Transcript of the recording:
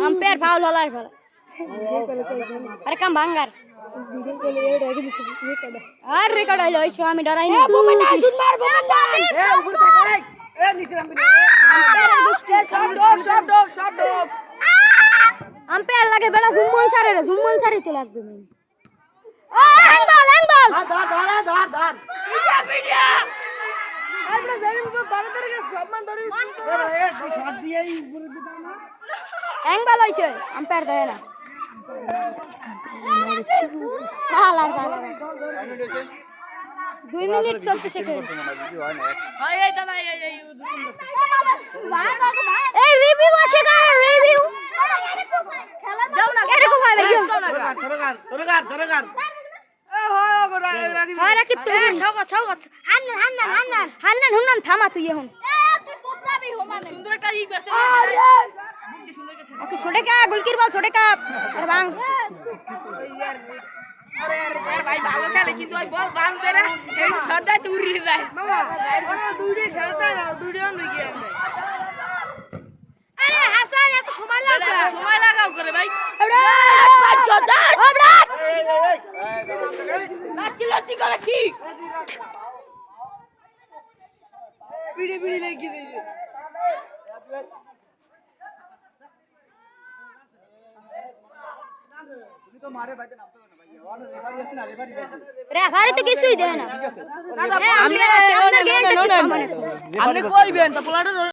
Ampere foul holar phala. Are kam bhangar. Ar record hoilo oiso ami dorai ni. Bomanda shoot mar bomanda. Upor thak niche nambi. Ampere duste shot dog. Ampere lage beda Zumman sare to lagbe main. Hang ball. Dhar. Media. Arre very good ball tarike সম্মান ধরে shot দিয়েই উপরে দিতা না hang বল হইছে umpire দেয় না দুই মিনিট চলতে সেকেন্ড এই দাদা এই রিভিউ আছে না রিভিউ যাও না এরকম হবে থরগার রাকিব তুই হান্নান হুন্নান থামা তুই এখন তুই কোপরাবি হোমা সুন্দর একটা ই করতে ওকে ছোটে কা গোলকির বল ছোটে কা আরে ভাঙ আরে ভাই ভালো খেলে কিন্তু ওই বল ভাঙ দে না এই শটটাই তুই উড়িয়ে যায় মামা ওরা দুইটা খেলতে না দুইটা অন হয়ে গিয়ে আরে হাসান এত সময় লাগাও করে ভাই এবড়া বাচ্চাটা এবড়া লাতি করে কি বিড়ি লাগি যাইবে তুমি তো মারে বাইতে নামতে না ভাই ওর রেফারি আছে না রেফারি তো কিছুই দেয় না আমি আপনার গেমটা আপনি কইবেন তো পোলাটা